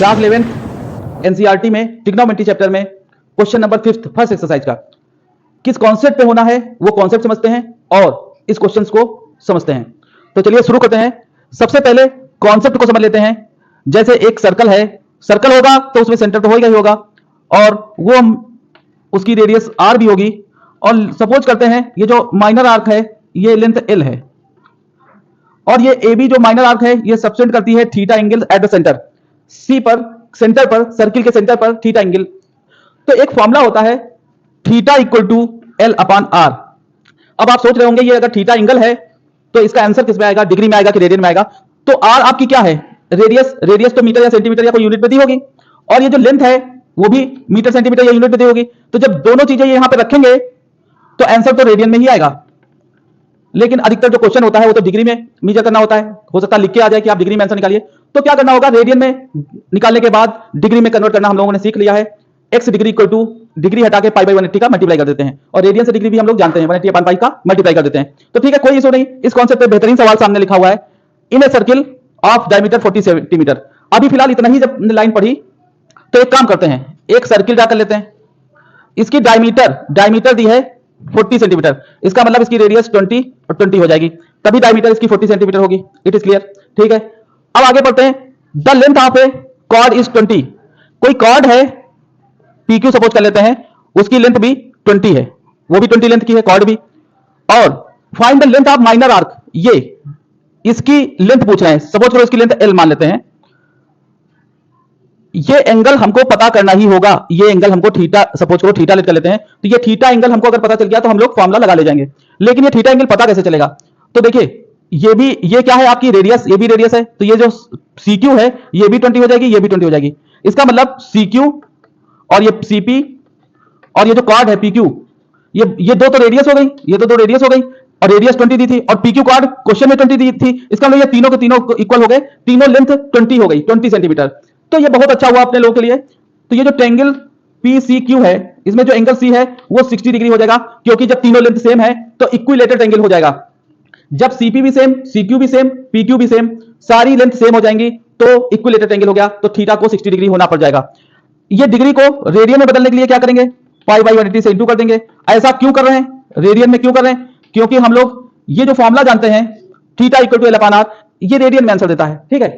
Class 11th NCERT में trigonometry chapter में question number 5th first exercise का किस कॉन्सेप्ट पे होना है वो कॉन्सेप्ट समझते हैं और इस क्वेश्चंस को समझते हैं। तो चलिए शुरू करते हैं। सबसे पहले कॉन्सेप्ट को समझ लेते हैं। जैसे एक सर्कल है, सर्कल होगा तो उसमें सेंटर तो होगा ही होगा और वो उसकी रेडियस आर भी होगी। और सपोज करते हैं ये जो माइनर आर्क है ये लेंथ एल है और ये ए बी जो माइनर आर्क है ये सबटेंड करती है theta angle at the centre C पर, सेंटर पर, सर्किल के सेंटर पर थीटा एंगल। तो एक फॉर्मूला होता है theta equal to L upon R. अब आप सोच रहे होंगे ये अगर थीटा एंगल है तो इसका आंसर किस में आएगा, डिग्री में आएगा कि रेडियन में आएगा। तो आर आपकी क्या है, रेडियस। रेडियस तो मीटर या सेंटीमीटर या कोई यूनिट में दी होगी और ये जो लेंथ है वो भी मीटर सेंटीमीटर या यूनिट में दी होगी। तो जब दोनों चीजें यहां पे रखेंगे तो आंसर तो रेडियन में ही आएगा। लेकिन अधिकतर जो क्वेश्चन होता है वो तो डिग्री में मेजर करना होता है। हो सकता है लिख के आ जाए कि आप डिग्री में आंसर निकालिए। तो क्या करना होगा, रेडियन में निकालने के बाद डिग्री में कन्वर्ट करना हम लोगों ने सीख लिया है। X degree equal two degree हटा के पाई बाई 180 का मल्टीप्लाई कर देते हैं और रेडियन से डिग्री भी हम लोग जानते हैं 180 अपॉन पाई का मल्टीप्लाई कर देते हैं। तो ठीक है, कोई इशू नहीं। इस कॉन्सेप्ट पे बेहतरीन सवाल सामने लिखा हुआ है, in a circle of diameter 40 centimetre. अभी फिलहाल इतना ही जब लाइन पढ़ी तो एक काम करते हैं, एक सर्किल ड्रा कर लेते हैं। इसकी डायमीटर दी है 40 सेंटीमीटर, इसका मतलब इसकी रेडियस 20 और 20 हो जाएगी, तभी डायमीटर इसकी 40 सेंटीमीटर होगी। इट इज क्लियर, ठीक है। अब आगे बढ़ते हैं। The length of a chord is 20। कोई कॉर्ड है PQ सपोज कर लेते हैं, उसकी लेंथ भी 20 है, वो भी 20 लेंथ की है कॉर्ड भी। और find the length of minor arc, ये इसकी लेंथ पूछ रहे हैं। सपोज करो इसकी लेंथ L मान लेते हैं। ये एंगल हमको पता करना ही होगा, ये एंगल हमको थीटा, सपोज करो थीटा लेट कर लेते हैं। तो ये थीटा एंगल हमको अगर पता चल गया तो हम लोग फॉर्मूला लगा ले जाएंगे। लेकिन ये थीटा एंगल पता कैसे चलेगा, तो देखिए ये क्या है आपकी रेडियस, ये भी रेडियस है। तो ये जो CQ है ये भी 20 हो जाएगी, ये भी 20 हो जाएगी। इसका मतलब CQ और ये CP और ये जो कॉर्ड है PQ, ये दो तो रेडियस हो गई, ये तो दो रेडियस हो गई और रेडियस 20 दी थी और PQ कॉर्ड क्वेश्चन में 20 दी थी। इसका मतलब ये तीनों के तीनों इक्वल हो गए, तीनों लेंथ 20 हो गई, 20 सेंटीमीटर। तो ये बहुत अच्छा हुआ अपने लोगों के लिए। तो ये जो ट्रायंगल PCQ है इसमें जो एंगल C है वो 60 डिग्री हो जाएगा, क्योंकि जब तीनों लेंथ सेम है तो इक्विलेटरल ट्रायंगल हो जाएगा। जब CP भी सेम, CQ भी सेम, PQ भी सेम, सारी लेंथ सेम हो जाएंगी तो इक्विलेटरल ट्रायंगल हो गया। तो थीटा को 60 डिग्री होना पड़ जाएगा। ये डिग्री को रेडियन में बदलने के लिए क्या करेंगे, पाई बाई 180 से इंटू कर देंगे। ऐसा क्यों कर रहे हैं, रेडियन में क्यों कर रहे हैं, क्योंकि हम लोग ये जो फॉर्मूला जानते हैं theta equal to L upon R, ये रेडियन में आंसर देता है, ठीक है।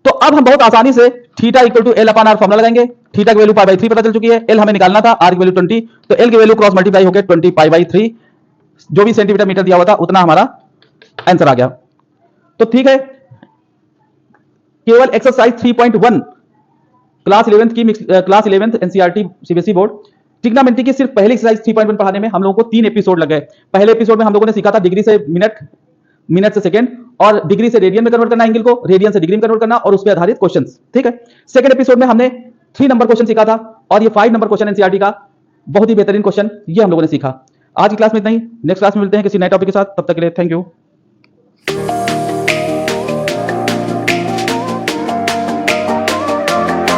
तो अब हम बहुत आसानी से theta equal to L upon R formula लगाएंगे। थीटा की वैल्यू पाई बाई 3 पता चल चुकी है, एल हमें निकालना था, आर की वैल्यू 20, तो एल की वैल्यू क्रॉस मल्टीप्लाई होकर 20 पाई बाई 3, जो भी सेंटीमीटर मीटर दिया हुआ था उतना हमारा आंसर आ गया। तो ठीक है, केवल exercise 3.1 class 11th NCERT CBSE board trigonometry की सिर्फ पहली एक्सरसाइज 3.1 पढ़ाने में हम लोगों को 3 एपिसोड लग गए। पहले एपिसोड में हम लोगों ने सीखा था डिग्री से मिनट, मिनट से सेकंड और डिग्री से रेडियन में कन्वर्ट करना एंगल को, रेडियन से डिग्री में कन्वर्ट करना और उस पर आधारित क्वेश्चंस, ठीक है। सेकंड एपिसोड में हमने 3 नंबर क्वेश्चन सीखा था और ये 5 नंबर क्वेश्चन एनसीईआरटी का बहुत ही बेहतरीन क्वेश्चन ये हम लोगों ने सीखा। आज की क्लास में इतना ही, नेक्स्ट क्लास में मिलते हैं किसी नए टॉपिक के साथ, तब तक के लिए थैंक यू।